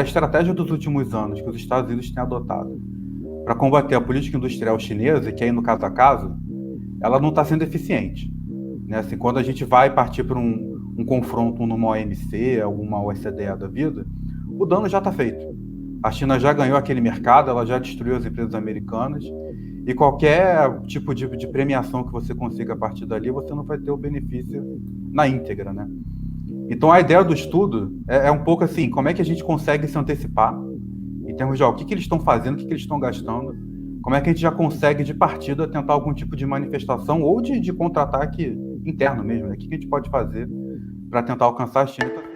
a estratégia dos últimos anos que os Estados Unidos têm adotado para combater a política industrial chinesa, que aí no caso a caso, ela não está sendo eficiente. Né? Assim, quando a gente vai partir para um confronto numa OMC, alguma OCDE da vida, o dano já está feito. A China já ganhou aquele mercado, ela já destruiu as empresas americanas, e qualquer tipo de premiação que você consiga a partir dali, você não vai ter o benefício na íntegra, né? Então a ideia do estudo é um pouco assim, como é que a gente consegue se antecipar em termos de o que eles estão fazendo, o que eles estão gastando, como é que a gente já consegue de partida tentar algum tipo de manifestação ou de contra-ataque interno mesmo, né? O que a gente pode fazer para tentar alcançar a China.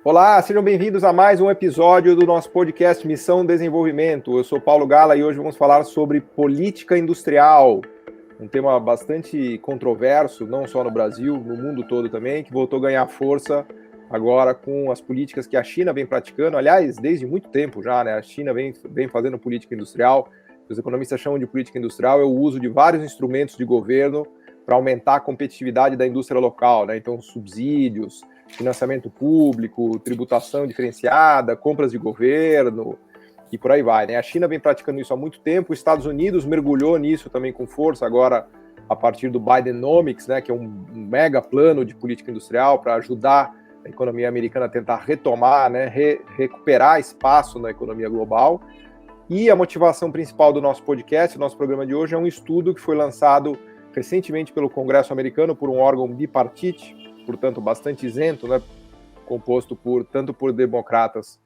Olá, sejam bem-vindos a mais um episódio do nosso podcast Missão Desenvolvimento. Eu sou Paulo Gala e hoje vamos falar sobre política industrial, um tema bastante controverso, não só no Brasil, no mundo todo também, que voltou a ganhar força agora com as políticas que a China vem praticando, aliás, desde muito tempo já, né? A China vem fazendo política industrial, os economistas chamam de política industrial, é o uso de vários instrumentos de governo para aumentar a competitividade da indústria local, né? Então, subsídios, financiamento público, tributação diferenciada, compras de governo e por aí vai, né? A China vem praticando isso há muito tempo, os Estados Unidos mergulhou nisso também com força agora a partir do Bidenomics, né, que é um mega plano de política industrial para ajudar a economia americana a tentar retomar, né, recuperar espaço na economia global. E a motivação principal do nosso podcast, do nosso programa de hoje, é um estudo que foi lançado recentemente pelo Congresso americano por um órgão bipartite, portanto, bastante isento, né, composto tanto por democratas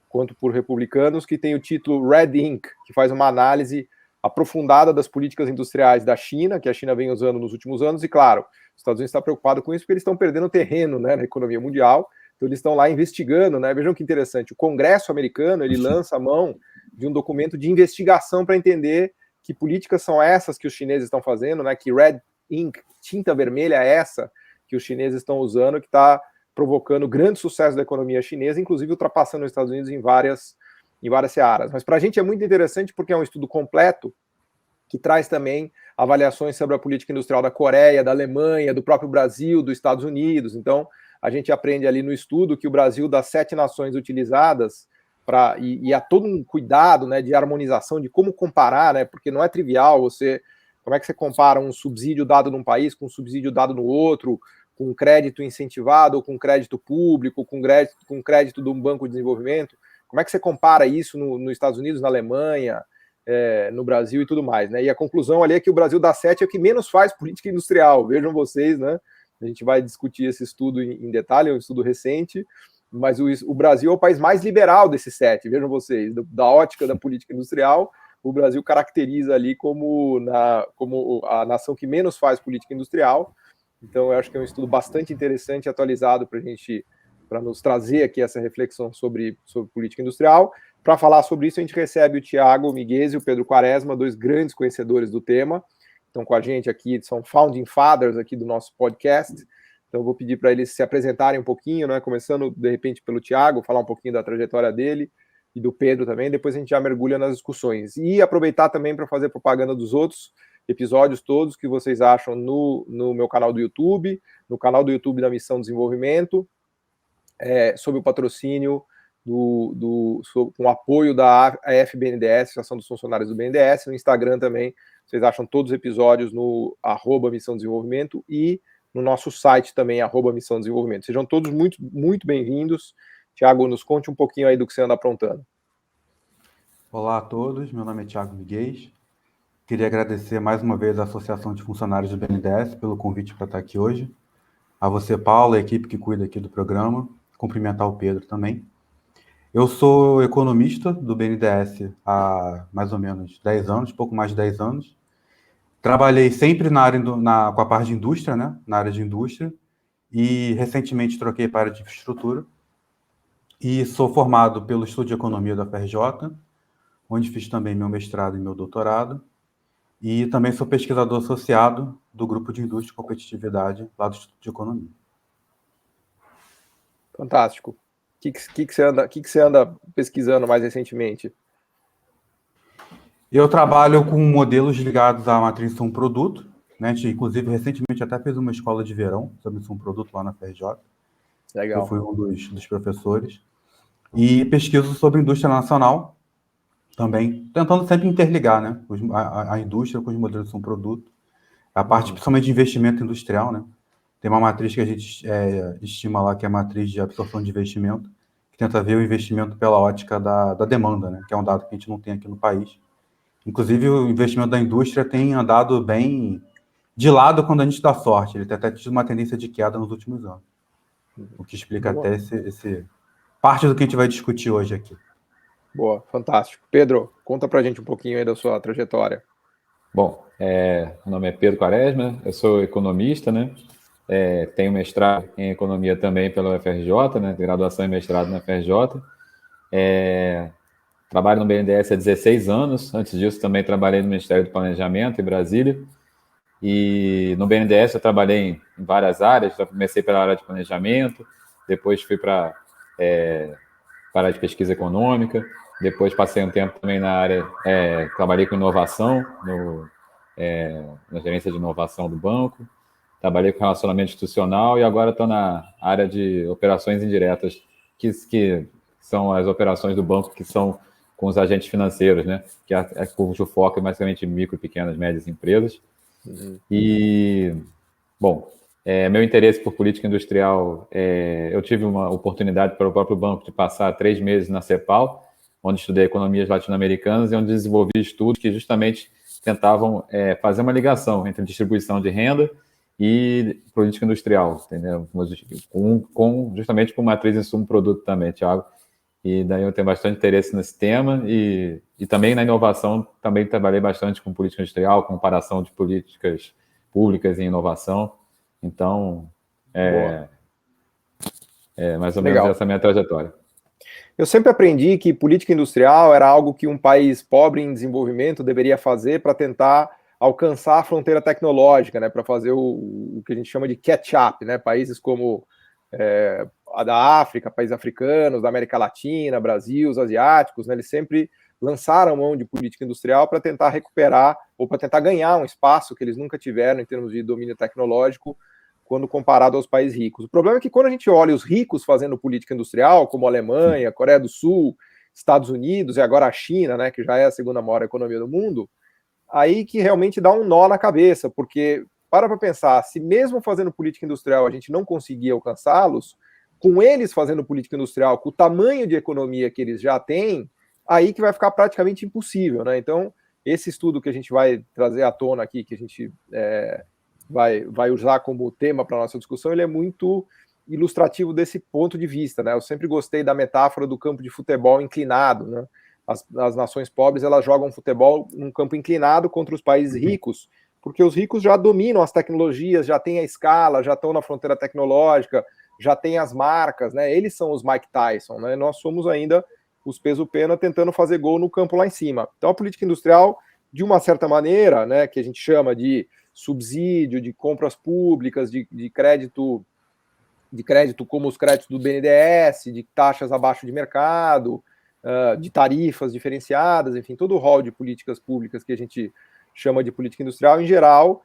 quanto por republicanos, que tem o título Red Ink, que faz uma análise aprofundada das políticas industriais da China, que a China vem usando nos últimos anos, e claro, os Estados Unidos está preocupado com isso porque eles estão perdendo terreno, né, na economia mundial, então eles estão lá investigando, né, vejam que interessante, o Congresso americano, ele lança a mão de um documento de investigação para entender que políticas são essas que os chineses estão fazendo, né, que Red Ink, tinta vermelha é essa, que os chineses estão usando, que está provocando grande sucesso da economia chinesa, inclusive ultrapassando os Estados Unidos em várias searas. Mas para a gente é muito interessante porque é um estudo completo que traz também avaliações sobre a política industrial da Coreia, da Alemanha, do próprio Brasil, dos Estados Unidos. Então, a gente aprende ali no estudo que o Brasil, das 7 nações utilizadas, e há todo um cuidado, né, de harmonização, de como comparar, né, porque não é trivial como é que você compara um subsídio dado num país com um subsídio dado no outro, com crédito incentivado, ou com crédito público, com crédito de um banco de desenvolvimento. Como é que você compara isso nos Estados Unidos, na Alemanha, no Brasil e tudo mais, né? E a conclusão ali é que o Brasil das 7 é o que menos faz política industrial. Vejam vocês, né? A gente vai discutir esse estudo em detalhe, é um estudo recente, mas o Brasil é o país mais liberal desses 7, vejam vocês, da ótica da política industrial, o Brasil caracteriza ali como a nação que menos faz política industrial. Então, eu acho que é um estudo bastante interessante e atualizado para nos trazer aqui essa reflexão sobre política industrial. Para falar sobre isso, a gente recebe o Tiago Miguez e o Pedro Quaresma, dois grandes conhecedores do tema. Estão com a gente aqui, são founding fathers aqui do nosso podcast. Então, eu vou pedir para eles se apresentarem um pouquinho, né? Começando, de repente, pelo Tiago, falar um pouquinho da trajetória dele e do Pedro também. Depois a gente já mergulha nas discussões. E aproveitar também para fazer propaganda dos outros episódios todos que vocês acham no meu canal do YouTube, no canal do YouTube da Missão Desenvolvimento, sob o patrocínio com o apoio da AFBNDES, Associação dos Funcionários do BNDES, no Instagram também, vocês acham todos os episódios no @Missão Desenvolvimento e no nosso site também, @Missão Desenvolvimento. Sejam todos muito, muito bem-vindos. Tiago, nos conte um pouquinho aí do que você anda aprontando. Olá a todos, meu nome é Tiago Miguez. Queria agradecer mais uma vez à Associação de Funcionários do BNDES pelo convite para estar aqui hoje. A você, Paulo, a equipe que cuida aqui do programa. Cumprimentar o Pedro também. Eu sou economista do BNDES há mais ou menos 10 anos, pouco mais de 10 anos. Trabalhei sempre na área com a parte de indústria, né? Na área de indústria. E recentemente troquei para a área de infraestrutura. E sou formado pelo Instituto de Economia da FRJ, onde fiz também meu mestrado e meu doutorado. E também sou pesquisador associado do Grupo de Indústria e Competitividade lá do Instituto de Economia. Fantástico. O que você anda pesquisando mais recentemente? Eu trabalho com modelos ligados à matriz de um produto, né? A gente, inclusive, recentemente até fez uma escola de verão sobre um produto lá na FRJ. Legal. Eu fui um dos professores. E pesquiso sobre indústria nacional também, tentando sempre interligar, né, a indústria com os modelos de um produto. A parte, principalmente de investimento industrial, né? Tem uma matriz que a gente estima lá, que é a matriz de absorção de investimento, que tenta ver o investimento pela ótica da demanda, né? Que é um dado que a gente não tem aqui no país. Inclusive, o investimento da indústria tem andado bem de lado quando a gente dá sorte. Ele tem até tido uma tendência de queda nos últimos anos. O que explica Boa. até parte do que a gente vai discutir hoje aqui. Boa, fantástico. Pedro, conta pra gente um pouquinho aí da sua trajetória. Bom, meu nome é Pedro Quaresma, eu sou economista, né? Tenho mestrado em economia também pela UFRJ, né? Graduação e mestrado na UFRJ. Trabalho no BNDES há 16 anos. Antes disso, também trabalhei no Ministério do Planejamento, em Brasília. E no BNDES eu trabalhei em várias áreas. Eu comecei pela área de planejamento, depois fui para a área de pesquisa econômica, depois passei um tempo também na área, trabalhei com inovação, na gerência de inovação do banco, trabalhei com relacionamento institucional e agora estou na área de operações indiretas, que são as operações do banco que são com os agentes financeiros, né? Cujo foco é basicamente micro, pequenas, médias empresas. E, bom, meu interesse por política industrial, eu tive uma oportunidade para o próprio banco de passar 3 meses na CEPAL, onde estudei economias latino-americanas e onde desenvolvi estudos que justamente tentavam fazer uma ligação entre distribuição de renda e política industrial, entendeu? Justamente com matriz insumo-produto também, Thiago. E daí eu tenho bastante interesse nesse tema e também na inovação, também trabalhei bastante com política industrial, comparação de políticas públicas e inovação. Então, mais ou menos essa é a minha trajetória. Eu sempre aprendi que política industrial era algo que um país pobre em desenvolvimento deveria fazer para tentar alcançar a fronteira tecnológica, né, para fazer o que a gente chama de catch-up, né, países como a da África, países africanos, da América Latina, Brasil, os asiáticos, né, eles sempre lançaram mão de política industrial para tentar recuperar ou para tentar ganhar um espaço que eles nunca tiveram em termos de domínio tecnológico quando comparado aos países ricos. O problema é que quando a gente olha os ricos fazendo política industrial, como a Alemanha, Coreia do Sul, Estados Unidos e agora a China, né, que já é a segunda maior economia do mundo, aí que realmente dá um nó na cabeça, porque para pensar, se mesmo fazendo política industrial a gente não conseguir alcançá-los, com eles fazendo política industrial, com o tamanho de economia que eles já têm, aí que vai ficar praticamente impossível, né? Então, esse estudo que a gente vai trazer à tona aqui, que a gente vai usar como tema para a nossa discussão, ele é muito ilustrativo desse ponto de vista, né? Eu sempre gostei da metáfora do campo de futebol inclinado, né? As nações pobres, elas jogam futebol num campo inclinado contra os países ricos, porque os ricos já dominam as tecnologias, já têm a escala, já estão na fronteira tecnológica, já têm as marcas, né? Eles são os Mike Tyson, né? Nós somos ainda os peso-pena tentando fazer gol no campo lá em cima. Então a política industrial, de uma certa maneira, né, que a gente chama de subsídio, de compras públicas, de crédito como os créditos do BNDES, de taxas abaixo de mercado, de tarifas diferenciadas, enfim, todo o rol de políticas públicas que a gente chama de política industrial, em geral,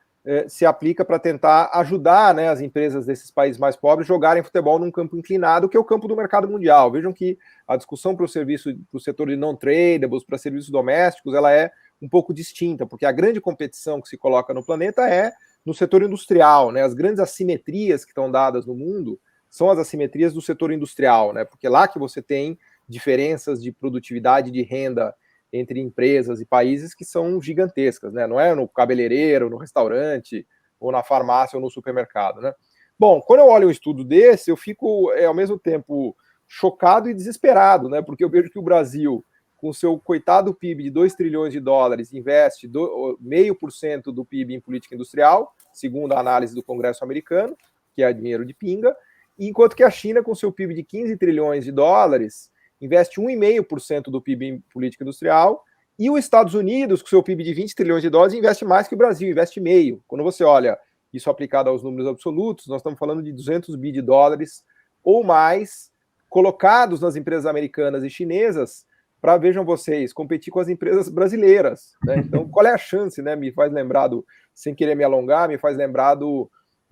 se aplica para tentar ajudar, né, as empresas desses países mais pobres jogarem futebol num campo inclinado, que é o campo do mercado mundial. Vejam que a discussão para o setor de non-tradables, para serviços domésticos, ela é um pouco distinta, porque a grande competição que se coloca no planeta é no setor industrial, né? As grandes assimetrias que estão dadas no mundo são as assimetrias do setor industrial, né? Porque lá que você tem diferenças de produtividade, de renda entre empresas e países que são gigantescas, né? Não é no cabeleireiro, no restaurante, ou na farmácia ou no supermercado, né? Bom, quando eu olho um estudo desse, eu fico ao mesmo tempo chocado e desesperado, né? Porque eu vejo que o Brasil, com o seu coitado PIB de 2 trilhões de dólares, investe 0,5% do PIB em política industrial, segundo a análise do Congresso americano, que é dinheiro de pinga, enquanto que a China, com seu PIB de 15 trilhões de dólares, investe 1,5% do PIB em política industrial, e os Estados Unidos, com seu PIB de 20 trilhões de dólares, investe mais que o Brasil, investe meio. Quando você olha isso aplicado aos números absolutos, nós estamos falando de 200 bi de dólares ou mais colocados nas empresas americanas e chinesas para, vejam vocês, competir com as empresas brasileiras, né? Então, qual é a chance, né? Me faz lembrar do sem querer me alongar, me faz lembrar do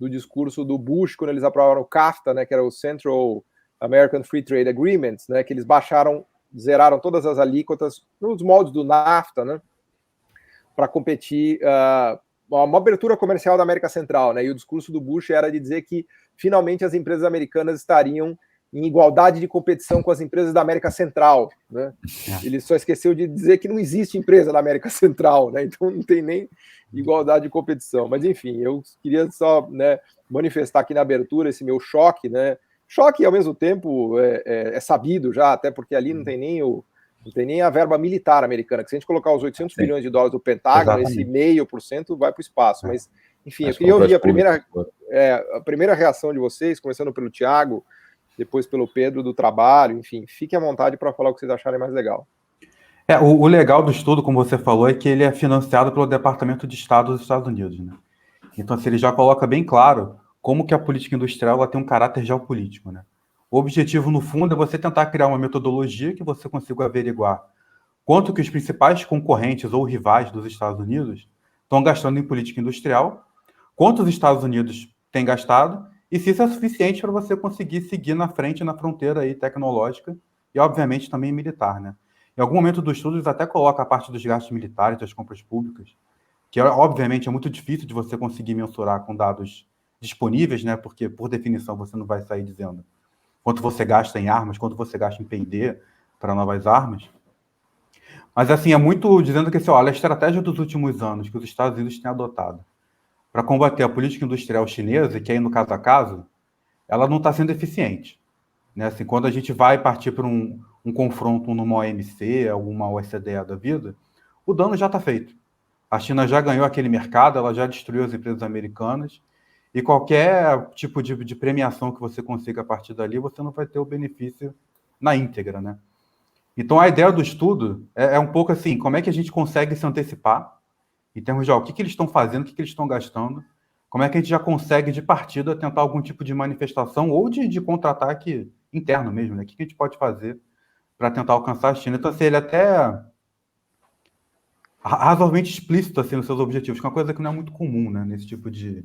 discurso do Bush, quando eles aprovaram o CAFTA, né, que era o Central American Free Trade Agreements, né, que eles zeraram todas as alíquotas nos moldes do NAFTA, né, para competir, uma abertura comercial da América Central, né, e o discurso do Bush era de dizer que finalmente as empresas americanas estariam em igualdade de competição com as empresas da América Central, né? Ele só esqueceu de dizer que não existe empresa da América Central, né? Então não tem nem igualdade de competição. Mas enfim, eu queria só, né, manifestar aqui na abertura esse meu choque, né? Choque ao mesmo tempo é sabido já, até porque ali não tem nem a verba militar americana, que se a gente colocar os 800 bilhões de dólares do Pentágono, esse 0,5% vai para o espaço. Mas enfim, eu queria ouvir a primeira reação de vocês, começando pelo Thiago, depois pelo Pedro, do trabalho, enfim, fiquem à vontade para falar o que vocês acharem mais legal. O legal do estudo, como você falou, é que ele é financiado pelo Departamento de Estado dos Estados Unidos, né? Então, assim, ele já coloca bem claro como que a política industrial ela tem um caráter geopolítico, né? O objetivo, no fundo, é você tentar criar uma metodologia que você consiga averiguar quanto que os principais concorrentes ou rivais dos Estados Unidos estão gastando em política industrial, quanto os Estados Unidos têm gastado, e se isso é suficiente para você conseguir seguir na frente, na fronteira aí tecnológica e, obviamente, também militar, né? Em algum momento do estudo, eles até colocam a parte dos gastos militares, das compras públicas, que, obviamente, é muito difícil de você conseguir mensurar com dados disponíveis, né? Porque, por definição, você não vai sair dizendo quanto você gasta em armas, quanto você gasta em P&D para novas armas. Mas, assim, é muito dizendo que, assim, olha, a estratégia dos últimos anos que os Estados Unidos têm adotado para combater a política industrial chinesa, que aí, no caso a caso, ela não está sendo eficiente, né? Assim, quando a gente vai partir para um confronto numa OMC, alguma OCDE da vida, o dano já está feito. A China já ganhou aquele mercado, ela já destruiu as empresas americanas, e qualquer tipo de premiação que você consiga a partir dali, você não vai ter o benefício na íntegra, né? Então, a ideia do estudo é um pouco assim, como é que a gente consegue se antecipar em termos de o que eles estão fazendo, o que eles estão gastando, como é que a gente já consegue, de partida, tentar algum tipo de manifestação ou de contra-ataque interno mesmo, né? O que a gente pode fazer para tentar alcançar a China? Então, assim, ele até razoavelmente explícito assim, nos seus objetivos, que é uma coisa que não é muito comum, né? Nesse tipo de...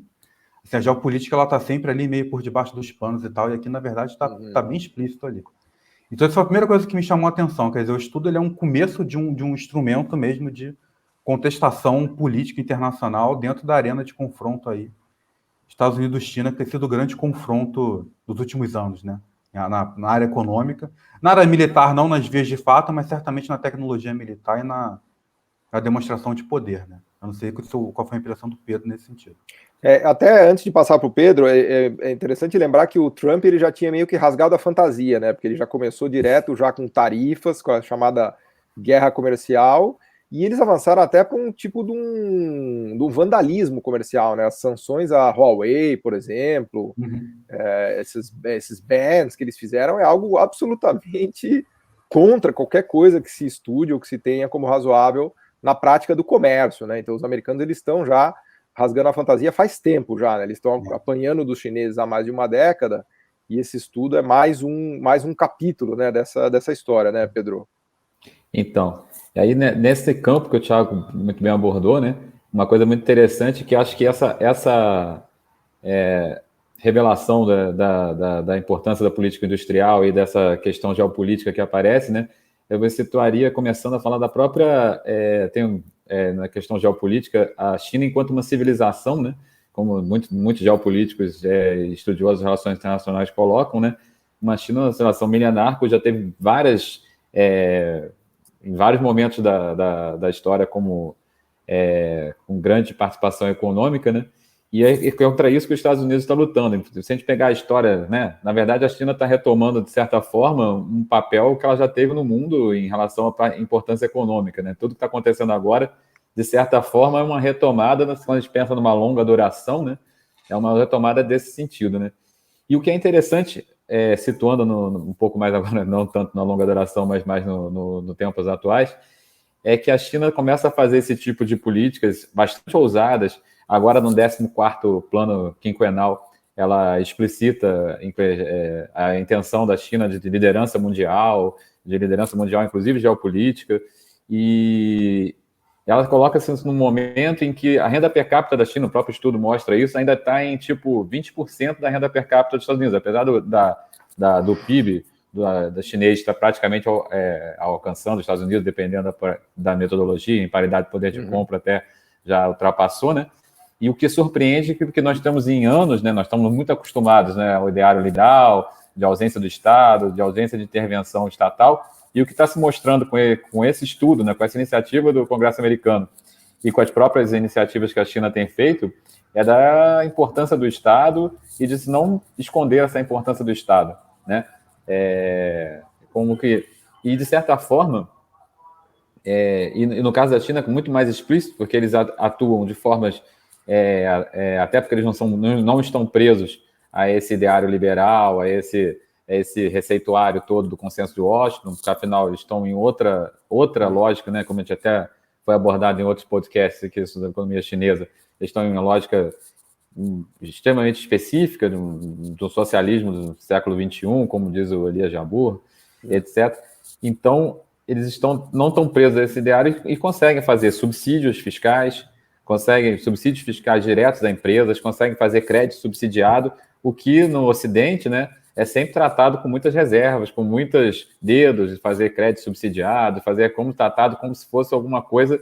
Assim, a geopolítica ela está sempre ali meio por debaixo dos panos e tal, e aqui, na verdade, está bem explícito ali. Então, essa foi a primeira coisa que me chamou a atenção, quer dizer, o estudo ele é um começo de um instrumento mesmo de contestação política internacional dentro da arena de confronto aí. Estados Unidos e China, que tem sido o grande confronto dos últimos anos, né? Na área econômica. Na área militar, não nas vias de fato, mas certamente na tecnologia militar e na demonstração de poder, né? Eu não sei qual foi a impressão do Pedro nesse sentido. Até antes de passar para o Pedro, é interessante lembrar que o Trump ele já tinha meio que rasgado a fantasia, né? Porque ele já começou direto já com tarifas, com a chamada guerra comercial, e eles avançaram até para um tipo de um vandalismo comercial, né? As sanções à Huawei, por exemplo, esses bans que eles fizeram é algo absolutamente contra qualquer coisa que se estude ou que se tenha como razoável na prática do comércio, né? Então os americanos eles estão já rasgando a fantasia faz tempo já, né? Eles estão apanhando dos chineses há mais de uma década, e esse estudo é mais um capítulo, né, dessa história, né, Pedro? Então, e aí nesse campo que o Thiago muito bem abordou, né, uma coisa muito interessante que acho que essa revelação da importância da política industrial e dessa questão geopolítica que aparece, né, eu situaria começando a falar da própria, na questão geopolítica, a China enquanto uma civilização, né, como muitos geopolíticos estudiosos de relações internacionais colocam, né, uma China, uma civilização milenar, que já teve em vários momentos da história com grande participação econômica, né, e é contra isso que os Estados Unidos estão lutando. Se a gente pegar a história, né, na verdade a China está retomando, de certa forma, um papel que ela já teve no mundo em relação à importância econômica, né? Tudo que está acontecendo agora, de certa forma, é uma retomada, quando a gente pensa numa longa duração, né? É uma retomada desse sentido, né? E o que é interessante, situando um pouco mais agora, não tanto na longa duração, mas mais no tempos atuais, é que a China começa a fazer esse tipo de políticas bastante ousadas. Agora, no 14º plano quinquenal, ela explicita a intenção da China de liderança mundial, inclusive geopolítica, e ela coloca-se num momento em que a renda per capita da China, o próprio estudo mostra isso, ainda está em tipo 20% da renda per capita dos Estados Unidos, apesar do PIB da chinês estar praticamente alcançando os Estados Unidos, dependendo da metodologia, em paridade de poder de compra até já ultrapassou, né? E o que surpreende é que nós estamos em anos, né? Nós estamos muito acostumados, né, ao ideário liberal, de ausência do Estado, de ausência de intervenção estatal, e o que está se mostrando com esse estudo, né, com essa iniciativa do Congresso americano e com as próprias iniciativas que a China tem feito, é da importância do Estado e de não esconder essa importância do Estado, né? E de certa forma, e no caso da China é muito mais explícito, porque eles atuam de formas, até porque eles não estão presos a esse ideário liberal, a esse receituário todo do consenso de Washington, porque afinal eles estão em outra lógica, né, como a gente até foi abordado em outros podcasts aqui sobre a economia chinesa, eles estão em uma lógica extremamente específica do socialismo do século XXI, como diz o Elias Jabbour, etc. Então, eles não estão presos a esse ideário e conseguem fazer subsídios fiscais diretos a empresas, conseguem fazer crédito subsidiado, o que no Ocidente, né, é sempre tratado com muitas reservas, com muitos dedos, de fazer crédito subsidiado, tratado como se fosse alguma coisa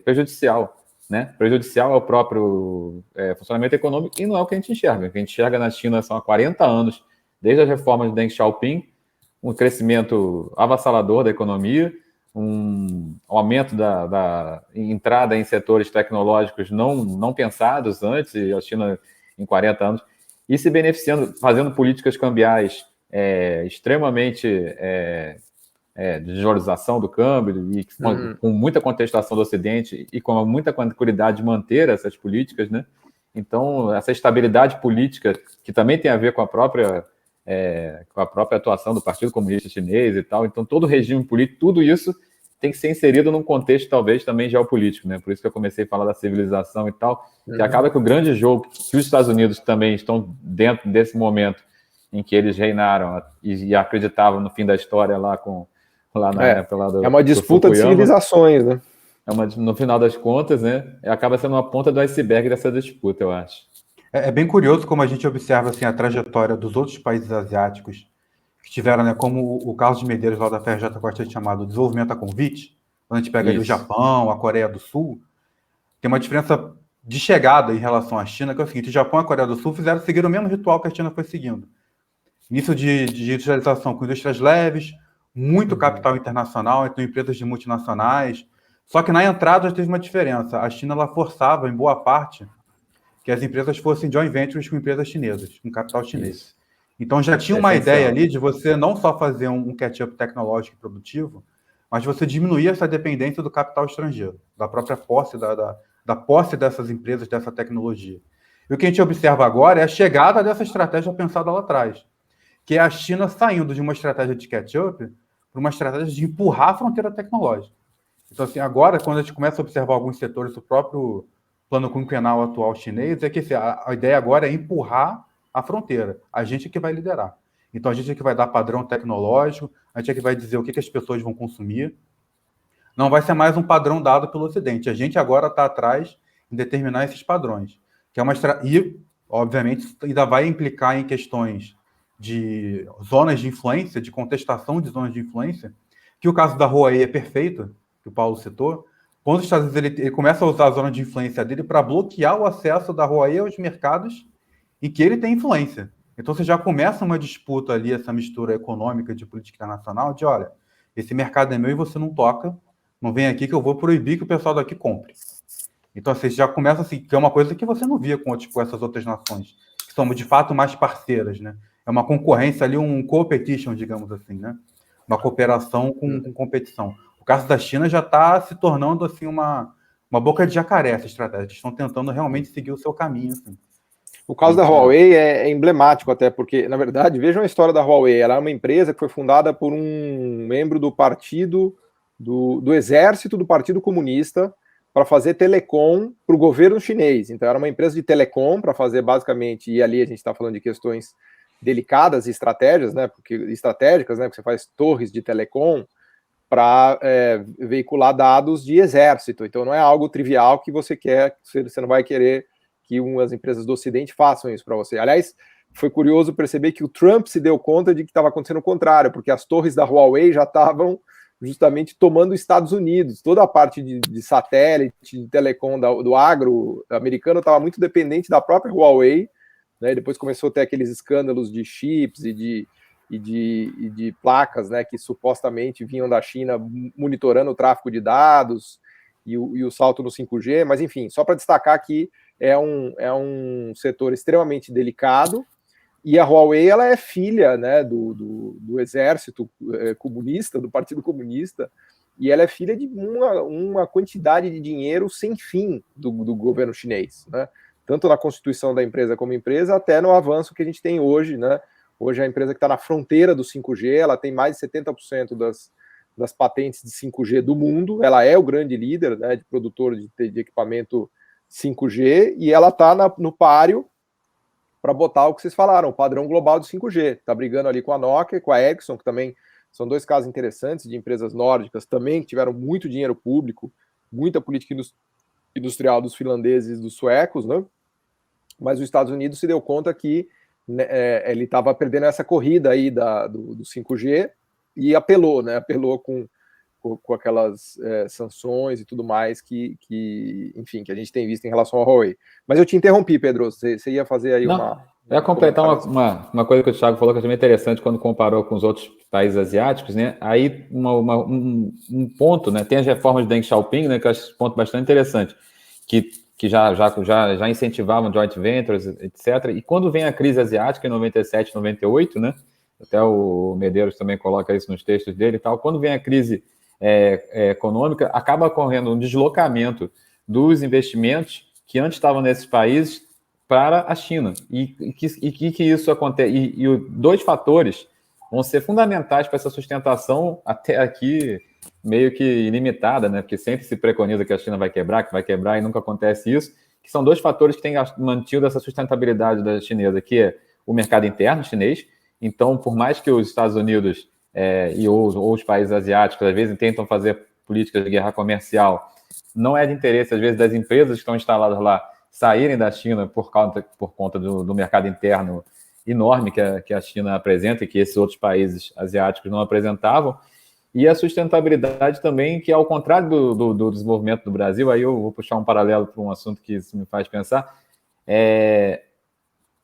prejudicial. Né? Prejudicial ao próprio funcionamento econômico, e não é o que a gente enxerga. O que a gente enxerga na China são há 40 anos, desde as reformas de Deng Xiaoping, um crescimento avassalador da economia, um aumento da entrada em setores tecnológicos não pensados antes, a China em 40 anos, e se beneficiando, fazendo políticas cambiais extremamente de desvalorização do câmbio e com muita contestação do Ocidente e com muita tranquilidade de manter essas políticas, né? Então, essa estabilidade política, que também tem a ver com a própria atuação do Partido Comunista Chinês e tal, então todo o regime político, tudo isso tem que ser inserido num contexto talvez também geopolítico, né? Por isso que eu comecei a falar da civilização e tal, que acaba que o grande jogo que os Estados Unidos também estão dentro desse momento em que eles reinaram e acreditavam no fim da história na época lá é uma disputa de civilizações, né? No final das contas, né? Acaba sendo uma ponta do iceberg dessa disputa, eu acho. É bem curioso como a gente observa assim, a trajetória dos outros países asiáticos que tiveram, né, como o Carlos de Medeiros lá da FRJ gosta de chamar do desenvolvimento a convite, quando a gente pega ali o Japão, a Coreia do Sul, tem uma diferença de chegada em relação à China, que é o seguinte: o Japão e a Coreia do Sul seguiram o mesmo ritual que a China foi seguindo. Início de industrialização com indústrias leves, muito capital internacional, então empresas de multinacionais. Só que na entrada teve uma diferença. A China ela forçava, em boa parte, que as empresas fossem joint ventures com empresas chinesas, com capital chinês. Isso. Então já tinha uma ideia ali de você não só fazer um catch-up tecnológico e produtivo, mas de você diminuir essa dependência do capital estrangeiro, da própria posse, da posse dessas empresas, dessa tecnologia. E o que a gente observa agora é a chegada dessa estratégia pensada lá atrás, que é a China saindo de uma estratégia de catch-up para uma estratégia de empurrar a fronteira tecnológica. Então, assim, agora, quando a gente começa a observar alguns setores do próprio plano quinquenal atual chinês, é que assim, a ideia agora é empurrar a fronteira. A gente é que vai liderar. Então, a gente é que vai dar padrão tecnológico, a gente é que vai dizer o que as pessoas vão consumir. Não vai ser mais um padrão dado pelo Ocidente. A gente agora está atrás em determinar esses padrões. Que é e, obviamente, ainda vai implicar em questões de zonas de influência, de contestação de zonas de influência, que o caso da Huawei é perfeito, que o Paulo citou. Quando os Estados Unidos ele começa a usar a zona de influência dele para bloquear o acesso da Huawei aos mercados em que ele tem influência. Então você já começa uma disputa ali, essa mistura econômica de política internacional, de olha, esse mercado é meu e você não toca, não vem aqui que eu vou proibir que o pessoal daqui compre. Então você já começa assim, que é uma coisa que você não via com essas outras nações, que são de fato mais parceiras, né? É uma concorrência ali, um competition, digamos assim, né? Uma cooperação com competição. O caso da China já está se tornando assim uma boca de jacaré, essa estratégia. Eles estão tentando realmente seguir o seu caminho. Assim. O caso da Huawei é emblemático até, porque, na verdade, vejam a história da Huawei. Ela é uma empresa que foi fundada por um membro do partido, do exército do Partido Comunista, para fazer telecom para o governo chinês. Então, era uma empresa de telecom para fazer, basicamente, e ali a gente está falando de questões delicadas e estratégicas, né? Porque você faz torres de telecom, para veicular dados de exército. Então não é algo trivial que você quer, você não vai querer que as empresas do Ocidente façam isso para você. Aliás, foi curioso perceber que o Trump se deu conta de que estava acontecendo o contrário, porque as torres da Huawei já estavam justamente tomando os Estados Unidos. Toda a parte de satélite, de telecom do agro americano estava muito dependente da própria Huawei, né? Depois começou a ter aqueles escândalos de chips e de placas, né, que supostamente vinham da China monitorando o tráfego de dados e o salto no 5G, mas enfim, só para destacar que é um setor extremamente delicado, e a Huawei ela é filha, né, do exército comunista, do Partido Comunista, e ela é filha de uma quantidade de dinheiro sem fim do governo chinês, né, tanto na constituição da empresa como empresa, até no avanço que a gente tem hoje, né. Hoje a empresa que está na fronteira do 5G, ela tem mais de 70% das patentes de 5G do mundo, ela é o grande líder, né, de produtor de equipamento 5G, e ela está no páreo para botar o que vocês falaram, o padrão global do 5G. Está brigando ali com a Nokia, com a Ericsson, que também são dois casos interessantes de empresas nórdicas também que tiveram muito dinheiro público, muita política industrial dos finlandeses e dos suecos, né? Mas os Estados Unidos se deu conta que ele estava perdendo essa corrida aí do 5G e apelou, né? Apelou com aquelas sanções e tudo mais enfim, que a gente tem visto em relação ao Huawei. Mas eu te interrompi, Pedro, você ia fazer aí Eu ia completar uma coisa que o Thiago falou que é também interessante quando comparou com os outros países asiáticos, né? Aí um ponto, né? Tem as reformas de Deng Xiaoping, né? Que eu acho esse ponto bastante interessante, que já incentivavam joint ventures, etc. E quando vem a crise asiática em 97, 98, né? Até o Medeiros também coloca isso nos textos dele e tal. Quando vem a crise econômica, acaba ocorrendo um deslocamento dos investimentos que antes estavam nesses países para a China. E que isso acontece. E dois fatores vão ser fundamentais para essa sustentação até aqui meio que ilimitada, né? Porque sempre se preconiza que a China vai quebrar e nunca acontece isso, que são dois fatores que têm mantido essa sustentabilidade da chinesa, que é o mercado interno chinês. Então, por mais que os Estados Unidos ou os países asiáticos, às vezes, tentam fazer políticas de guerra comercial, não é de interesse, às vezes, das empresas que estão instaladas lá saírem da China por conta do mercado interno enorme que a China apresenta e que esses outros países asiáticos não apresentavam. E a sustentabilidade também, que ao contrário do desenvolvimento do Brasil, aí eu vou puxar um paralelo para um assunto que isso me faz pensar,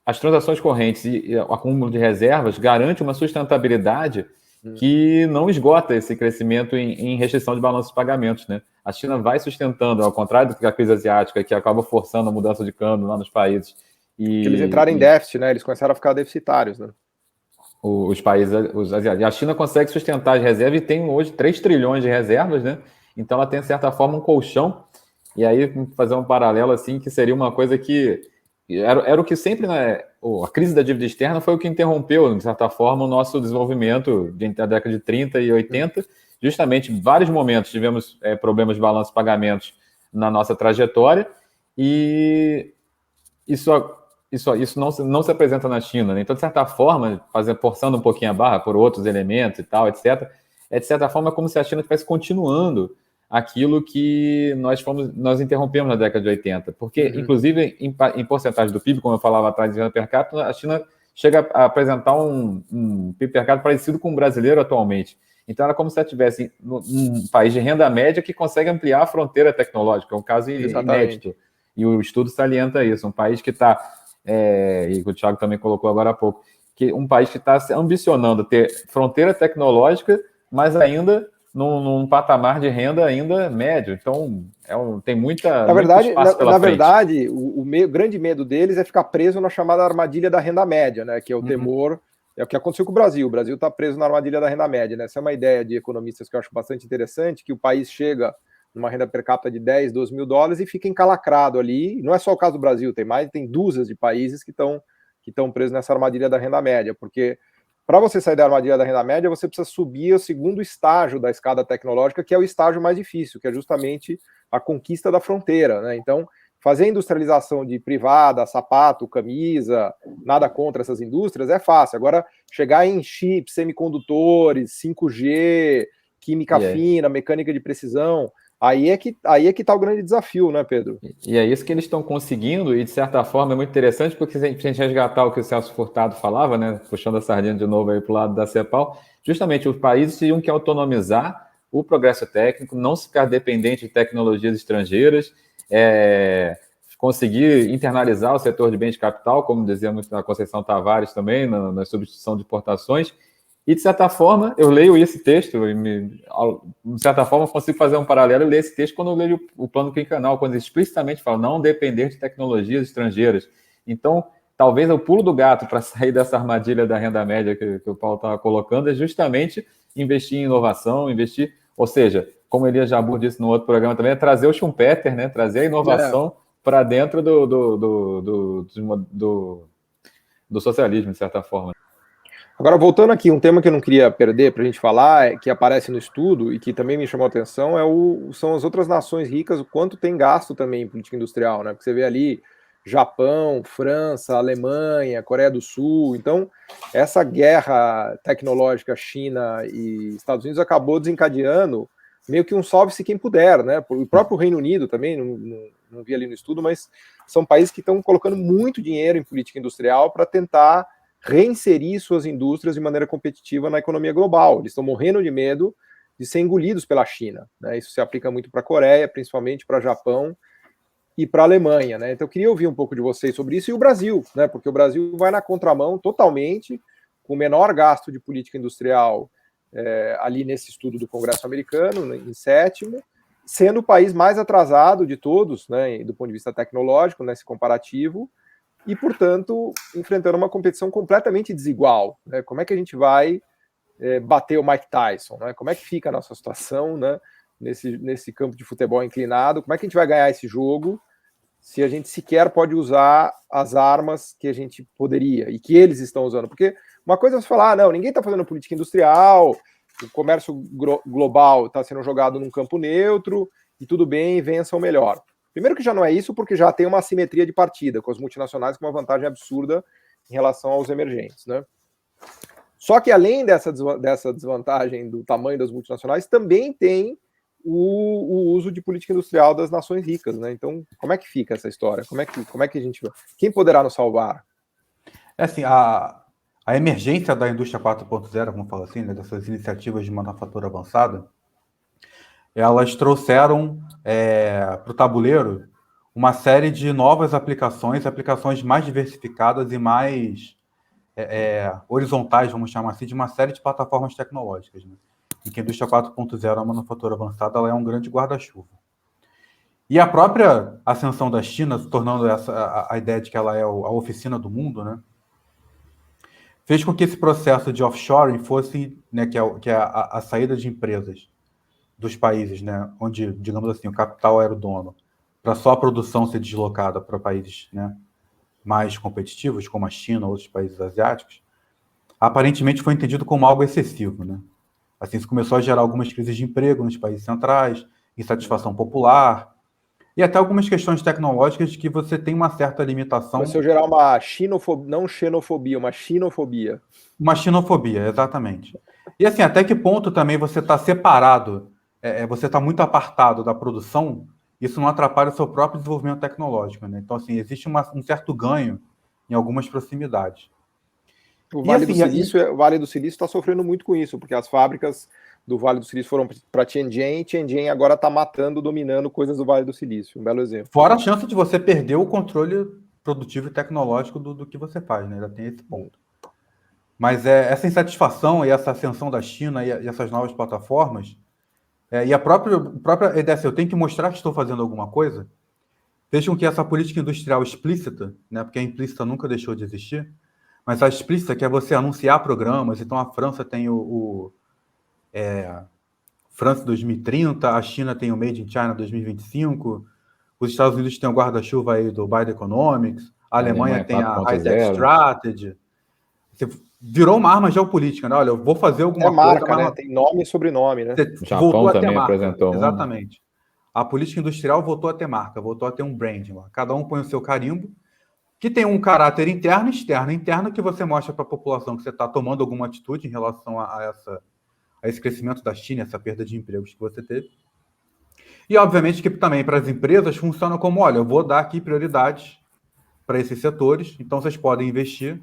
as transações correntes e o acúmulo de reservas garante uma sustentabilidade que não esgota esse crescimento em restrição de balanço de pagamentos, né? A China vai sustentando, ao contrário do que a crise asiática, que acaba forçando a mudança de câmbio lá nos países. Eles entraram em déficit, né? Eles começaram a ficar deficitários, né? Os países asiáticos. A China consegue sustentar as reservas e tem hoje 3 trilhões de reservas, né? Então ela tem, de certa forma, um colchão. E aí, fazer um paralelo assim, que seria uma coisa que era o que sempre, né? A crise da dívida externa foi o que interrompeu, de certa forma, o nosso desenvolvimento entre a década de 30 e 80. Justamente, em vários momentos tivemos problemas de balanço de pagamentos na nossa trajetória, e isso não se apresenta na China, né? Então, de certa forma, forçando um pouquinho a barra por outros elementos e tal, etc., de certa forma, é como se a China estivesse continuando aquilo que nós interrompemos na década de 80. Porque, inclusive, em porcentagem do PIB, como eu falava atrás de renda per capita, a China chega a apresentar um PIB per capita parecido com o brasileiro atualmente. Então, era como se ela estivesse um país de renda média que consegue ampliar a fronteira tecnológica, é um caso inédito. E o estudo salienta isso, um país que está, e o Thiago também colocou agora há pouco, que um país que está ambicionando ter fronteira tecnológica, mas ainda num patamar de renda ainda médio. Então, tem muito espaço pela frente. Verdade, o grande medo deles é ficar preso na chamada armadilha da renda média, né? Que é o temor, é o que aconteceu com o Brasil. O Brasil está preso na armadilha da renda média, né? Essa é uma ideia de economistas que eu acho bastante interessante, que o país chega numa renda per capita de 10, 12 mil dólares e fica encalacrado ali. Não é só o caso do Brasil, tem dúzias de países que estão presos nessa armadilha da renda média, porque para você sair da armadilha da renda média, você precisa subir o segundo estágio da escada tecnológica, que é o estágio mais difícil, que é justamente a conquista da fronteira, né? Então, fazer a industrialização de privada, sapato, camisa, nada contra essas indústrias, é fácil. Agora, chegar em chips, semicondutores, 5G, química fina, mecânica de precisão. Aí é que está o grande desafio, né, Pedro? E é isso que eles estão conseguindo, e de certa forma é muito interessante, porque se a gente resgatar o que o Celso Furtado falava, né, puxando a sardinha de novo aí para o lado da CEPAL, justamente os países tinham que autonomizar o progresso técnico, não ficar dependente de tecnologias estrangeiras, conseguir internalizar o setor de bens de capital, como dizia muito a Conceição Tavares também, na substituição de importações. E, de certa forma, eu leio esse texto, de certa forma, consigo fazer um paralelo e ler esse texto quando eu leio o plano quinquenal, quando explicitamente fala não depender de tecnologias estrangeiras. Então, talvez o pulo do gato para sair dessa armadilha da renda média que o Paulo estava colocando é justamente investir em inovação, ou seja, como Elias Jabbour disse no outro programa também, é trazer o Schumpeter, né? Trazer a inovação para dentro do socialismo, de certa forma. Agora, voltando aqui, um tema que eu não queria perder para a gente falar, que aparece no estudo e que também me chamou a atenção, são as outras nações ricas, o quanto tem gasto também em política industrial, né? Porque você vê ali Japão, França, Alemanha, Coreia do Sul. Então, essa guerra tecnológica China e Estados Unidos acabou desencadeando meio que um salve-se quem puder, né? O próprio Reino Unido também, não vi ali no estudo, mas são países que estão colocando muito dinheiro em política industrial para tentar reinserir suas indústrias de maneira competitiva na economia global. Eles estão morrendo de medo de ser engolidos pela China, né? Isso se aplica muito para a Coreia, principalmente para o Japão e para a Alemanha, né? Então eu queria ouvir um pouco de vocês sobre isso, e o Brasil, né? Porque o Brasil vai na contramão totalmente, com o menor gasto de política industrial ali nesse estudo do Congresso americano, em sétimo, sendo o país mais atrasado de todos, né, do ponto de vista tecnológico, nesse comparativo, e, portanto, enfrentando uma competição completamente desigual, né? Como é que a gente vai bater o Mike Tyson, né? Como é que fica a nossa situação, né, nesse campo de futebol inclinado? Como é que a gente vai ganhar esse jogo se a gente sequer pode usar as armas que a gente poderia e que eles estão usando? Porque uma coisa é você falar, não, ninguém está fazendo política industrial, o comércio global está sendo jogado num campo neutro e tudo bem, vença o melhor. Primeiro que já não é isso, porque já tem uma assimetria de partida, com as multinacionais com uma vantagem absurda em relação aos emergentes, né? Só que além dessa desvantagem do tamanho das multinacionais, também tem o uso de política industrial das nações ricas, né? Então, como é que fica essa história? Como é que a gente... Quem poderá nos salvar? Assim, a emergência da indústria 4.0, como fala assim, né, dessas iniciativas de manufatura avançada, elas trouxeram para o tabuleiro uma série de novas aplicações mais diversificadas e mais horizontais, vamos chamar assim, de uma série de plataformas tecnológicas, né? Em que a indústria 4.0, a manufatura avançada, ela é um grande guarda-chuva. E a própria ascensão da China, tornando a ideia de que ela é a oficina do mundo, né, fez com que esse processo de offshoring fosse, né, que é a saída de empresas dos países, né, onde, digamos assim, o capital era o dono, para só a produção ser deslocada para países, né, mais competitivos, como a China ou outros países asiáticos, aparentemente foi entendido como algo excessivo, né? Assim, isso começou a gerar algumas crises de emprego nos países centrais, insatisfação popular, e até algumas questões tecnológicas de que você tem uma certa limitação. Começou a gerar uma xenofobia, não xenofobia, uma xenofobia. Uma xenofobia, exatamente. E assim, até que ponto também você está separado, você está muito apartado da produção, isso não atrapalha o seu próprio desenvolvimento tecnológico, né? Então, assim, existe um certo ganho em algumas proximidades. O Vale do Silício está sofrendo muito com isso, porque as fábricas do Vale do Silício foram para Tianjin, e Tianjin agora está dominando coisas do Vale do Silício. Um belo exemplo. Fora a chance de você perder o controle produtivo e tecnológico do que você faz, né? Ainda tem esse ponto. Mas essa insatisfação e essa ascensão da China e essas novas plataformas, e a própria ideia assim, eu tenho que mostrar que estou fazendo alguma coisa, fez com que essa política industrial explícita, né, porque a implícita nunca deixou de existir, mas a explícita, que é você anunciar programas, então a França tem o França 2030, a China tem o Made in China 2025, os Estados Unidos têm o guarda-chuva aí do Biden Economics, a Alemanha tem a High-Tech Strategy. Você virou uma arma geopolítica, né? Olha, eu vou fazer alguma marca, coisa... né? Tem nome e sobrenome, né? O Japão também apresentou. Exatamente. A política industrial voltou a ter marca, voltou a ter um branding lá. Cada um põe o seu carimbo, que tem um caráter interno e externo. Interno que você mostra para a população que você está tomando alguma atitude em relação a a esse crescimento da China, essa perda de empregos que você teve. E, obviamente, que também para as empresas funciona como, olha, eu vou dar aqui prioridades para esses setores, então vocês podem investir,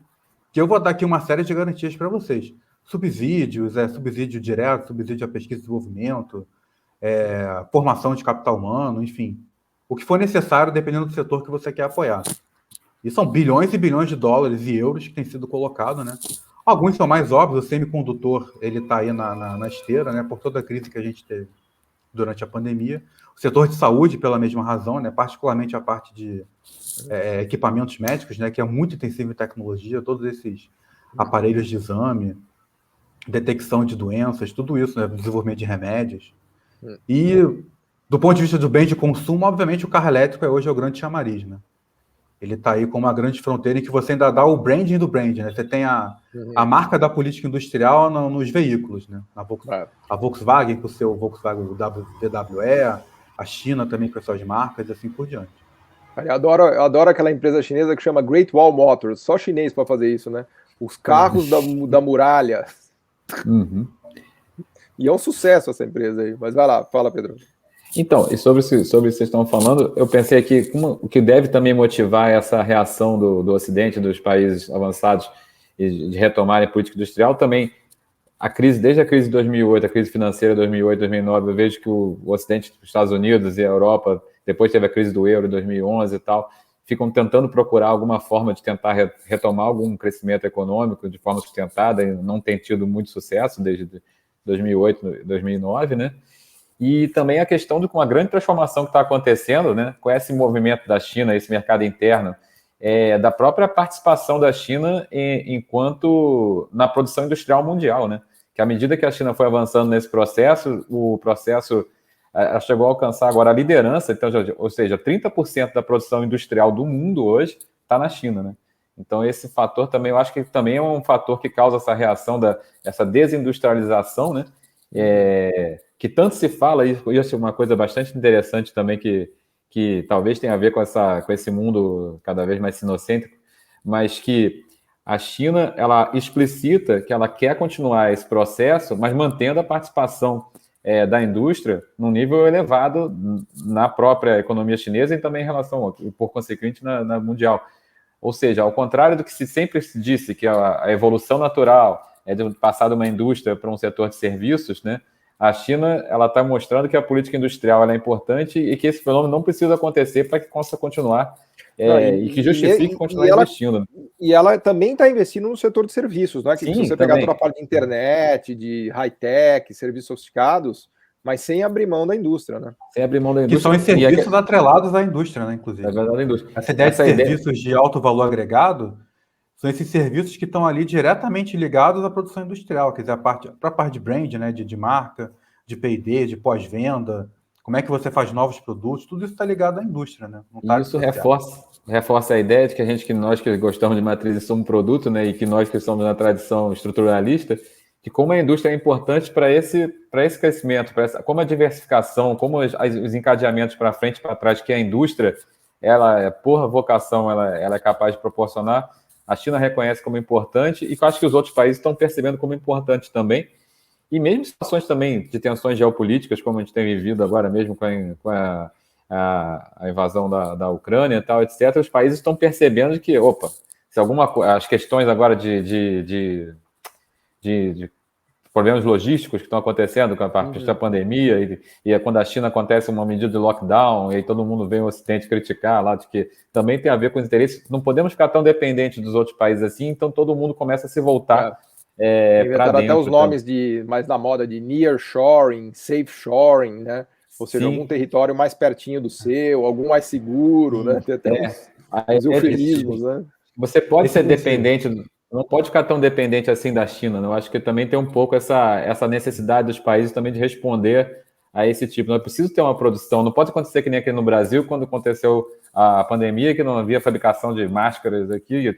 que eu vou dar aqui uma série de garantias para vocês. Subsídios, subsídio direto, subsídio à pesquisa e desenvolvimento, formação de capital humano, enfim. O que for necessário, dependendo do setor que você quer apoiar. E são bilhões e bilhões de dólares e euros que têm sido colocados, né? Alguns são mais óbvios, o semicondutor, ele está aí na esteira, né? Por toda a crise que a gente teve durante a pandemia. O setor de saúde, pela mesma razão, né? Particularmente a parte de equipamentos médicos, né? Que é muito intensivo em tecnologia, todos esses aparelhos de exame, detecção de doenças, tudo isso, né? Desenvolvimento de remédios. E, do ponto de vista do bem de consumo, obviamente o carro elétrico hoje é o grande chamariz, né? Ele está aí com uma grande fronteira em que você ainda dá o branding do brand, né? Você tem a marca da política industrial nos veículos, né? A Volkswagen com o seu Volkswagen VWE, a China também com as suas marcas e assim por diante. Eu adoro aquela empresa chinesa que chama Great Wall Motors, só chinês para fazer isso, né? Os carros da muralha. Uhum. E é um sucesso essa empresa aí. Mas vai lá, fala, Pedro. Então, e sobre o que vocês estão falando, eu pensei aqui, o que deve também motivar essa reação do Ocidente, dos países avançados, de retomarem a política industrial, também desde a crise de 2008, a crise financeira de 2008, 2009, eu vejo que o Ocidente, os Estados Unidos e a Europa, depois teve a crise do euro em 2011 e tal, ficam tentando procurar alguma forma de tentar retomar algum crescimento econômico de forma sustentada, e não tem tido muito sucesso desde 2008, 2009, né? E também a questão de uma grande transformação que está acontecendo, né, com esse movimento da China, esse mercado interno, da própria participação da China enquanto na produção industrial mundial, né? Que à medida que a China foi avançando nesse processo, o processo chegou a alcançar agora a liderança, então, ou seja, 30% da produção industrial do mundo hoje está na China, né? Então esse fator também, eu acho que também é um fator que causa essa reação, essa desindustrialização, né? Que tanto se fala, e isso é uma coisa bastante interessante também, que talvez tenha a ver com esse mundo cada vez mais sinocêntrico, mas que a China, ela explicita que ela quer continuar esse processo, mas mantendo a participação da indústria num nível elevado na própria economia chinesa e também em relação, por consequente, na mundial. Ou seja, ao contrário do que sempre se disse, que a evolução natural é de passar de uma indústria para um setor de serviços, né? A China, ela está mostrando que a política industrial ela é importante e que esse fenômeno não precisa acontecer para que possa continuar e que justifique continuar investindo. E ela também está investindo no setor de serviços, né? Que Sim, se você pegar toda a parte de internet, de high-tech, serviços sofisticados, mas sem abrir mão da indústria, né? Sem abrir mão da indústria. Que são os serviços atrelados à indústria, né, inclusive. É verdade, a indústria. Essa ideia de serviços de alto valor agregado são esses serviços que estão ali diretamente ligados à produção industrial, quer dizer, a parte de brand, né, de marca, de P&D, de pós-venda, como é que você faz novos produtos, tudo isso está ligado à indústria, né? Não tá isso reforça a ideia de que nós que gostamos de matriz somos produto, né, e que nós que somos na tradição estruturalista, que como a indústria é importante para esse crescimento, como a diversificação, como os encadeamentos para frente e para trás, que a indústria, ela, por vocação, ela é capaz de proporcionar. A China reconhece como importante e eu acho que os outros países estão percebendo como importante também. E mesmo em situações também de tensões geopolíticas, como a gente tem vivido agora mesmo com a invasão da Ucrânia e tal, etc., os países estão percebendo que, se as questões agora de problemas logísticos que estão acontecendo com a parte da pandemia, e quando a China acontece uma medida de lockdown, e aí todo mundo vem o Ocidente criticar lá, de que também tem a ver com os interesses, não podemos ficar tão dependentes dos outros países assim, então todo mundo começa a se voltar para dentro. Até os nomes mais da moda de nearshoring, safeshoring, né? Ou seja, algum território mais pertinho do seu, algum mais seguro, né? Tem até os eufemismos, né? Você pode ser dependente, não pode ficar tão dependente assim da China, né? Eu acho que também tem um pouco essa necessidade dos países também de responder a esse tipo. Não é preciso ter uma produção, não pode acontecer que nem aqui no Brasil, quando aconteceu a pandemia, que não havia fabricação de máscaras aqui, e de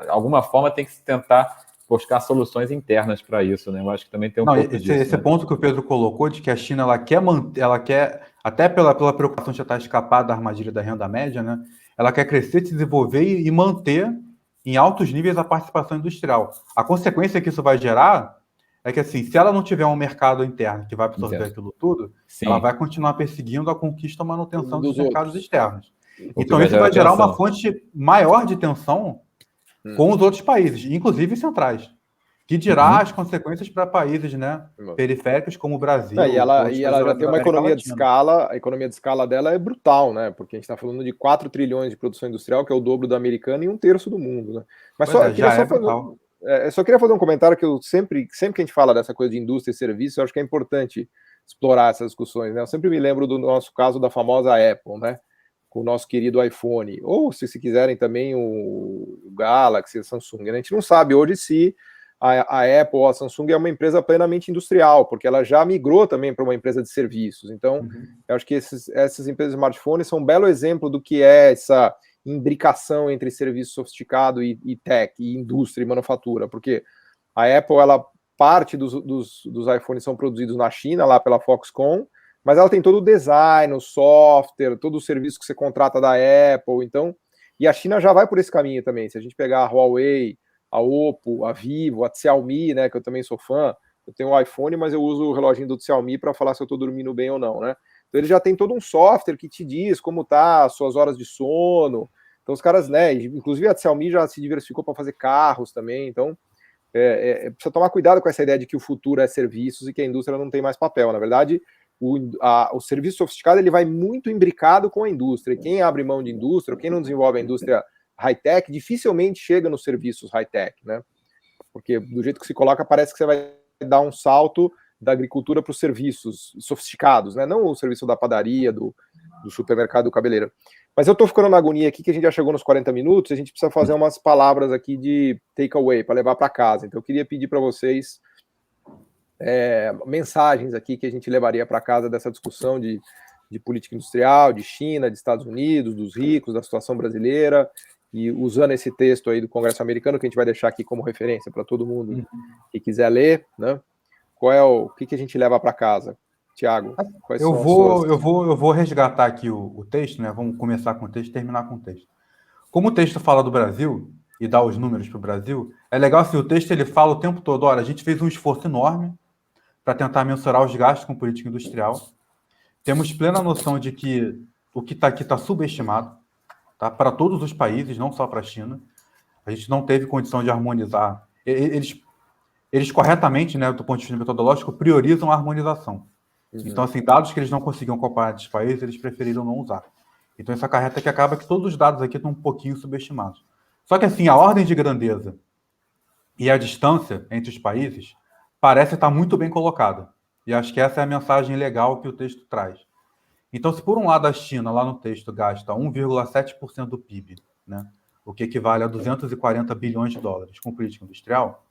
alguma forma tem que se tentar buscar soluções internas para isso, né? Eu acho que também tem um pouco disso. Esse ponto que o Pedro colocou, de que a China ela quer até pela preocupação de já estar escapar da armadilha da renda média, né? Ela quer crescer, se desenvolver e manter em altos níveis a participação industrial. A consequência que isso vai gerar é que, assim, se ela não tiver um mercado interno que vai absorver Entendo. aquilo tudo, Sim. ela vai continuar perseguindo a conquista e a manutenção dos Dos mercados outros. externos. O que Então, vai isso vai gerar uma tensão. fonte maior de tensão com os outros países, inclusive centrais, que dirá as consequências para países, né, periféricos como o Brasil. E ela já tem uma economia de escala, a economia de escala dela é brutal, né? Porque a gente está falando de 4 trilhões de produção industrial, que é o dobro da americana e 1/3 do mundo, né? Mas só queria fazer um comentário que eu sempre que a gente fala dessa coisa de indústria e serviço, eu acho que é importante explorar essas discussões, né? Eu sempre me lembro do nosso caso da famosa Apple, né? Com o nosso querido iPhone, ou se quiserem também o Galaxy, a Samsung, né? A gente não sabe hoje se a Apple ou a Samsung é uma empresa plenamente industrial, porque ela já migrou também para uma empresa de serviços. Então, eu acho que essas empresas de smartphones são um belo exemplo do que é essa imbricação entre serviço sofisticado e tech, e indústria e manufatura, porque a Apple, ela parte dos iPhones são produzidos na China, lá pela Foxconn, mas ela tem todo o design, o software, todo o serviço que você contrata da Apple, então, e a China já vai por esse caminho também. Se a gente pegar a Huawei, a Oppo, a Vivo, a Xiaomi, né, que eu também sou fã, eu tenho um iPhone, mas eu uso o reloginho do Xiaomi para falar se eu estou dormindo bem ou não, né? Então ele já tem todo um software que te diz como tá as suas horas de sono. Então os caras, né, inclusive a Xiaomi já se diversificou para fazer carros também, então precisa tomar cuidado com essa ideia de que o futuro é serviços e que a indústria não tem mais papel. Na verdade, o serviço sofisticado ele vai muito imbricado com a indústria. E quem abre mão de indústria, quem não desenvolve a indústria high-tech, dificilmente chega nos serviços high-tech, né? Porque do jeito que se coloca, parece que você vai dar um salto da agricultura para os serviços sofisticados, né? Não o serviço da padaria, do supermercado, do cabeleireiro. Mas eu estou ficando na agonia aqui, que a gente já chegou nos 40 minutos, e a gente precisa fazer umas palavras aqui de takeaway, para levar para casa. Então eu queria pedir para vocês mensagens aqui que a gente levaria para casa dessa discussão de política industrial, de China, de Estados Unidos, dos ricos, da situação brasileira, e usando esse texto aí do Congresso americano, que a gente vai deixar aqui como referência para todo mundo que quiser ler, né? O que a gente leva para casa? Tiago, quais são eu vou resgatar aqui o texto, né? Vamos começar com o texto e terminar com o texto. Como o texto fala do Brasil e dá os números para o Brasil, é legal se o texto ele fala o tempo todo, olha, a gente fez um esforço enorme para tentar mensurar os gastos com política industrial. Temos plena noção de que o que está aqui está subestimado, tá? Para todos os países, não só para a China. A gente não teve condição de harmonizar. Eles corretamente, né, do ponto de vista metodológico, priorizam a harmonização. Então, assim, dados que eles não conseguiam comparar entre os países, eles preferiram não usar. Então, isso acarreta que acaba que todos os dados aqui estão um pouquinho subestimados. Só que, assim, a ordem de grandeza e a distância entre os países parece estar muito bem colocada. E acho que essa é a mensagem legal que o texto traz. Então, se por um lado a China, lá no texto, gasta 1,7% do PIB, né, o que equivale a 240 bilhões de dólares com política industrial,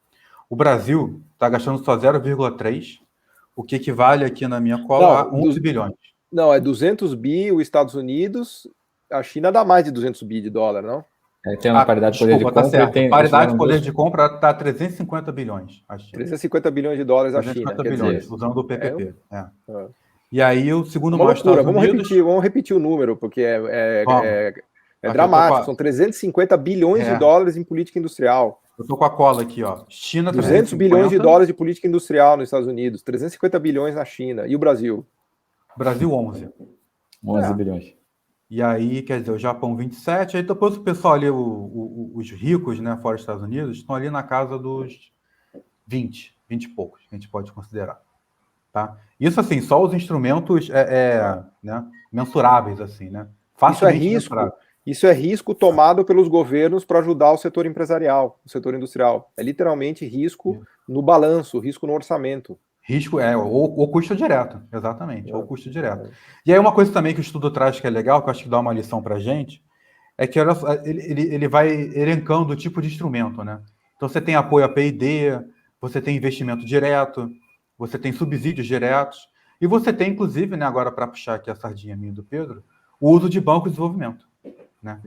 o Brasil está gastando só 0,3%, o que equivale aqui na minha cola a 11 bilhões. Não, é 200 bi os Estados Unidos, a China dá mais de 200 bi de dólar, não? Tem uma paridade de poder de compra. Certo. Paridade de poder de compra está 350 bilhões. A China. 350 bilhões de dólares a China. 350 bilhões, usando o PPP. E aí o segundo maior Estados Unidos... Vamos repetir o número, porque é dramático. São 350 bilhões de dólares em política industrial. Eu estou com a cola aqui, ó. China 200 bilhões de dólares de política industrial nos Estados Unidos, 350 bilhões na China. E o Brasil? Brasil, 11. 11 bilhões. E aí, quer dizer, o Japão, 27. Aí depois o pessoal ali, os ricos, né, fora dos Estados Unidos, estão ali na casa dos 20 e poucos, que a gente pode considerar. Tá? Isso, assim, só os instrumentos né, mensuráveis, assim, né? Isso é risco tomado pelos governos para ajudar o setor empresarial, o setor industrial. É literalmente risco no balanço, risco no orçamento. Risco o custo direto, exatamente, o custo direto. E aí uma coisa também que o estudo traz que é legal, que eu acho que dá uma lição para a gente, é que ele vai elencando o tipo de instrumento, né? Então você tem apoio a P&D, você tem investimento direto, você tem subsídios diretos, e você tem, inclusive, né, agora para puxar aqui a sardinha minha do Pedro, o uso de banco de desenvolvimento. Né?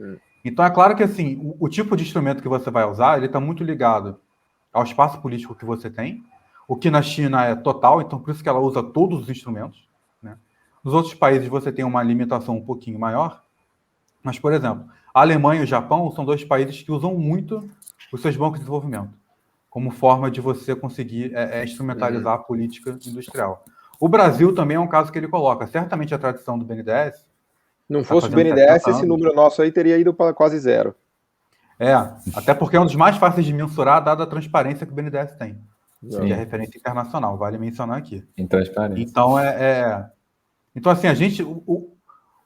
Então é claro que assim, o tipo de instrumento que você vai usar, ele está muito ligado ao espaço político que você tem, o que na China é total, então por isso que ela usa todos os instrumentos. Né? Nos outros países você tem uma limitação um pouquinho maior, mas, por exemplo, a Alemanha e o Japão são dois países que usam muito os seus bancos de desenvolvimento. como forma de você conseguir instrumentalizar a política industrial. O Brasil também é um caso que ele coloca. Certamente a tradição do BNDES... Não fosse o BNDES, esse número nosso aí teria ido para quase zero. Até porque é um dos mais fáceis de mensurar, dada a transparência que o BNDES tem. Sim. Que é referência internacional, vale mencionar aqui. Em transparência. Então, então assim,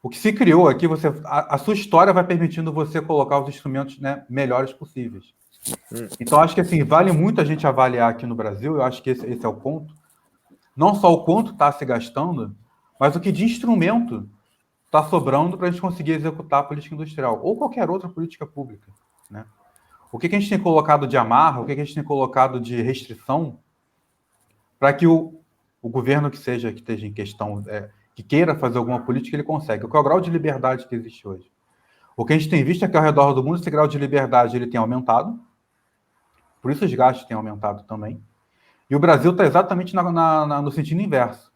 o que se criou aqui, a sua história vai permitindo você colocar os instrumentos, né, melhores possíveis. Então, acho que assim, vale muito a gente avaliar aqui no Brasil, eu acho que esse é o ponto, não só o quanto está se gastando, mas o que de instrumento está sobrando para a gente conseguir executar a política industrial, ou qualquer outra política pública, né? O que a gente tem colocado de amarra, o que a gente tem colocado de restrição, para que o governo que esteja em questão, que queira fazer alguma política, ele consegue. Qual é o grau de liberdade que existe hoje? O que a gente tem visto é que ao redor do mundo esse grau de liberdade ele tem aumentado, por isso os gastos têm aumentado também, e o Brasil está exatamente no sentido inverso.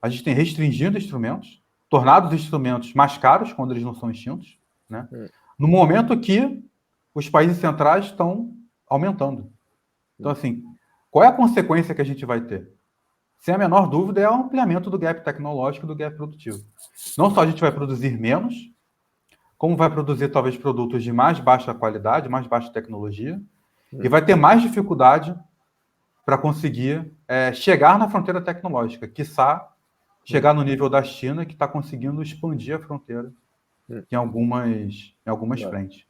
A gente tem restringido instrumentos, tornado os instrumentos mais caros quando eles não são extintos, né? No momento que os países centrais estão aumentando. Então, assim, qual é a consequência que a gente vai ter? Sem a menor dúvida, é o ampliamento do gap tecnológico e do gap produtivo. Não só a gente vai produzir menos, como vai produzir talvez produtos de mais baixa qualidade, mais baixa tecnologia, e vai ter mais dificuldade para conseguir chegar na fronteira tecnológica, quiçá chegar no nível da China, que está conseguindo expandir a fronteira em algumas frentes.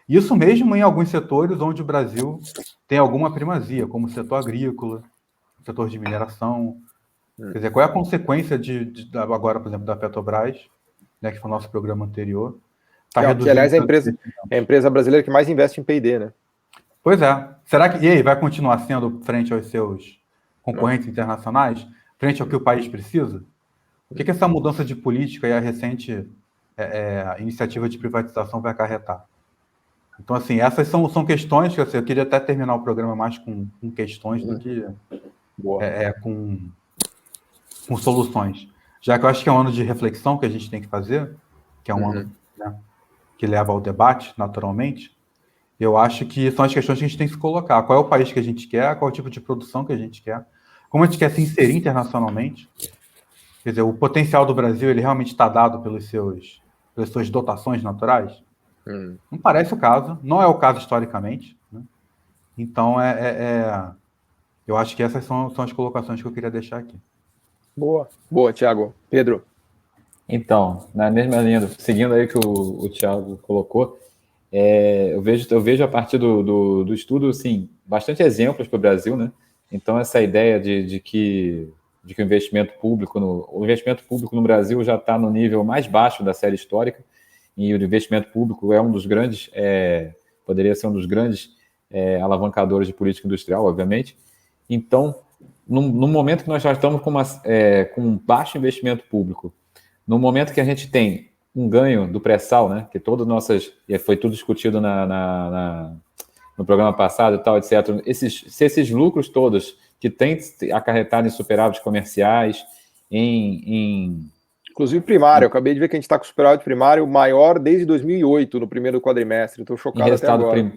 Isso mesmo em alguns setores onde o Brasil tem alguma primazia, como o setor agrícola, o setor de mineração. Quer dizer, qual é a consequência agora, por exemplo, da Petrobras, né, que foi o nosso programa anterior? Que, aliás, é a empresa brasileira que mais investe em P&D, né? Pois é. Será que e aí, vai continuar sendo frente aos seus concorrentes internacionais? Frente ao que o país precisa? O que essa mudança de política e a recente iniciativa de privatização vai acarretar? Então, assim, essas são questões que eu queria até terminar o programa mais com questões do que com soluções. Já que eu acho que é um ano de reflexão que a gente tem que fazer, que é um ano, né, que leva ao debate, naturalmente, eu acho que são as questões que a gente tem que se colocar. Qual é o país que a gente quer, qual é o tipo de produção que a gente quer, como a gente quer se inserir internacionalmente. Quer dizer, o potencial do Brasil, ele realmente está dado pelas suas dotações naturais? Não parece o caso, não é o caso historicamente, né? Então, eu acho que essas são as colocações que eu queria deixar aqui. Boa, Thiago. Pedro? Então, na mesma linha, seguindo aí que o Thiago colocou, eu vejo a partir do estudo, assim, bastante exemplos para o Brasil, né? Então, essa ideia de que o investimento público no Brasil já está no nível mais baixo da série histórica, e o investimento público é um dos grandes, poderia ser um dos grandes alavancadores de política industrial, obviamente. Então, no momento que nós já estamos com baixo investimento público, no momento que a gente tem um ganho do pré-sal, né, que foi tudo discutido no programa passado e tal, etc., se esses lucros todos que têm acarretado em superávites comerciais, Inclusive primário, eu acabei de ver que a gente está com o superávit primário maior desde 2008, no primeiro quadrimestre, estou chocado até agora.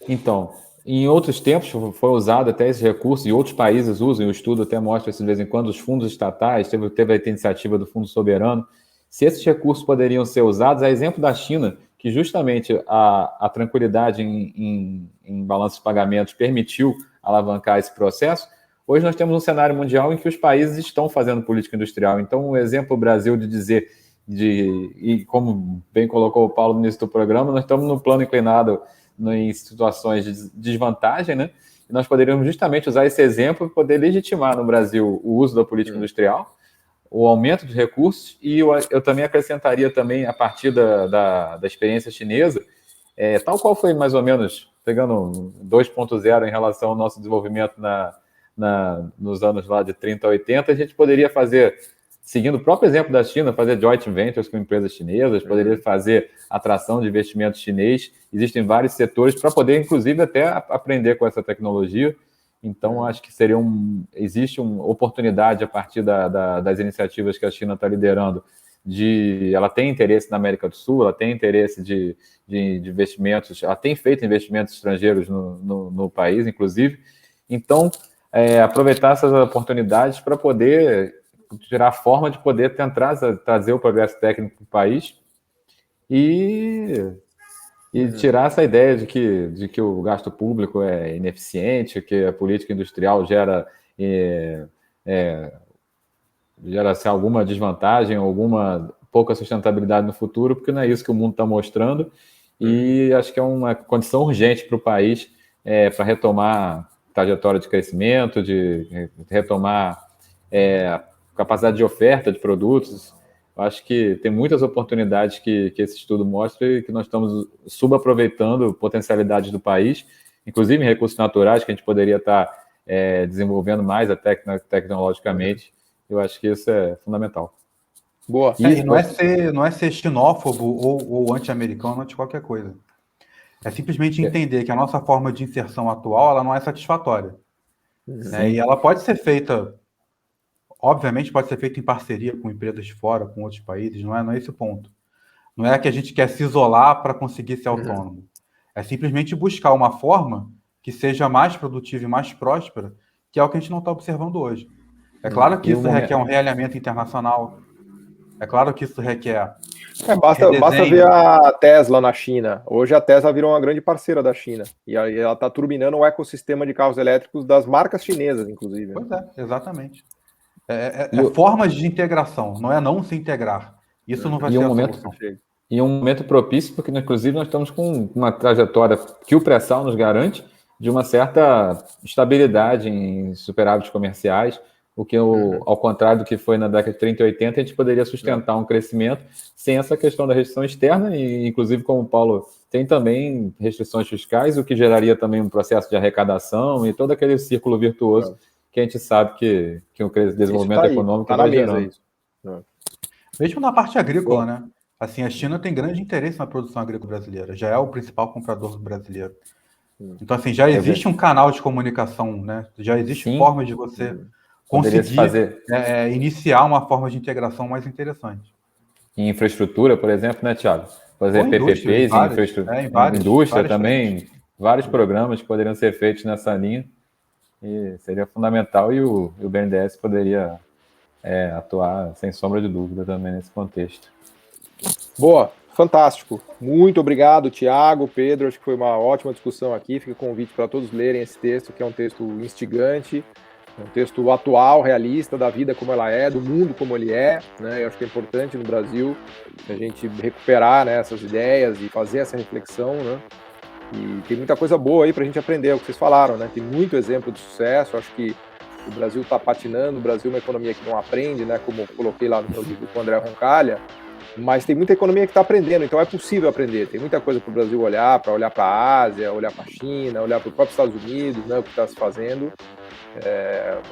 Então, em outros tempos foi usado até esses recursos, e outros países usam, e o estudo até mostra isso de vez em quando, os fundos estatais, teve a iniciativa do Fundo Soberano. Se esses recursos poderiam ser usados, a exemplo da China, que justamente a tranquilidade em balanços de pagamentos permitiu alavancar esse processo, hoje nós temos um cenário mundial em que os países estão fazendo política industrial. Então, o exemplo Brasil de dizer, e como bem colocou o Paulo no início do programa, nós estamos no plano inclinado em situações de desvantagem, né? E nós poderíamos justamente usar esse exemplo para poder legitimar no Brasil o uso da política industrial, o aumento de recursos, e eu também acrescentaria também, a partir da experiência chinesa, tal qual foi mais ou menos, pegando 2.0 em relação ao nosso desenvolvimento nos anos lá de 30 a 80, a gente poderia fazer, seguindo o próprio exemplo da China, fazer joint ventures com empresas chinesas, poderia fazer atração de investimento chinês. Existem vários setores para poder, inclusive, até aprender com essa tecnologia. Então, acho que existe uma oportunidade, a partir das iniciativas que a China está liderando, ela tem interesse na América do Sul, ela tem interesse de investimentos, ela tem feito investimentos estrangeiros no país, inclusive. Então, aproveitar essas oportunidades para poder tirar a forma de poder tentar trazer o progresso técnico para o país e tirar essa ideia de que o gasto público é ineficiente, que a política industrial gera assim, alguma desvantagem, alguma pouca sustentabilidade no futuro, porque não é isso que o mundo está mostrando, e acho que é uma condição urgente para o país para retomar trajetória de crescimento, de retomar capacidade de oferta de produtos. Eu acho que tem muitas oportunidades que esse estudo mostra e que nós estamos subaproveitando potencialidades do país, inclusive em recursos naturais que a gente poderia estar desenvolvendo mais até tecnologicamente. Eu acho que isso é fundamental. Boa. E não é ser xenófobo ou anti-americano, anti qualquer coisa. É simplesmente entender que a nossa forma de inserção atual ela não é satisfatória. Né? E ela pode ser feita, obviamente, pode ser feita em parceria com empresas de fora, com outros países, não é esse o ponto. Não é que a gente quer se isolar para conseguir ser autônomo. É simplesmente buscar uma forma que seja mais produtiva e mais próspera, que é o que a gente não está observando hoje. É claro que isso requer um realinhamento internacional. É claro que isso requer... Basta ver a Tesla na China. Hoje a Tesla virou uma grande parceira da China. E aí ela está turbinando o ecossistema de carros elétricos das marcas chinesas, inclusive. Pois é, exatamente. É formas de integração, não se integrar. Isso não vai ser a solução. E um momento propício, porque inclusive nós estamos com uma trajetória que o pré-sal nos garante de uma certa estabilidade em superávites comerciais, o que, ao contrário do que foi na década de 30 e 80, a gente poderia sustentar um crescimento sem essa questão da restrição externa, e inclusive, como o Paulo, tem também restrições fiscais, o que geraria também um processo de arrecadação e todo aquele círculo virtuoso que a gente sabe que o desenvolvimento econômico vai gerando. Mesmo na parte agrícola, né? Assim, a China tem grande interesse na produção agrícola brasileira, já é o principal comprador brasileiro. Então, assim, já existe um canal de comunicação, né? Já existe forma de você conseguir iniciar uma forma de integração mais interessante. Em infraestrutura, por exemplo, né, Thiago? Fazer PPPs em infraestrutura, em indústria também, vários programas que poderiam ser feitos nessa linha, e seria fundamental, e o BNDES poderia atuar, sem sombra de dúvida, também nesse contexto. Boa, fantástico. Muito obrigado, Thiago, Pedro, acho que foi uma ótima discussão aqui. Fica o convite para todos lerem esse texto, que é um texto instigante, um texto atual, realista, da vida como ela é, do mundo como ele é, né? Eu acho que é importante no Brasil a gente recuperar, né, essas ideias e fazer essa reflexão, né? E tem muita coisa boa aí para a gente aprender, é o que vocês falaram, né? Tem muito exemplo de sucesso, acho que o Brasil está patinando, o Brasil é uma economia que não aprende, né? Como eu coloquei lá no meu livro com o André Roncalha, mas tem muita economia que está aprendendo, então é possível aprender. Tem muita coisa para o Brasil olhar para a Ásia, olhar para a China, olhar para os próprios Estados Unidos, né, o que está se fazendo.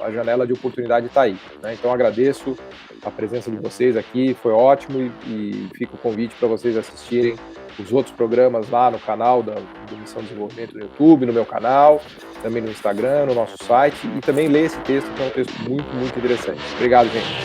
A janela de oportunidade está aí, né? Então agradeço a presença de vocês aqui, foi ótimo, e fica o convite para vocês assistirem os outros programas lá no canal do Missão Desenvolvimento no YouTube, no meu canal, também no Instagram, no nosso site, e também ler esse texto, que é um texto muito, muito interessante. Obrigado, gente.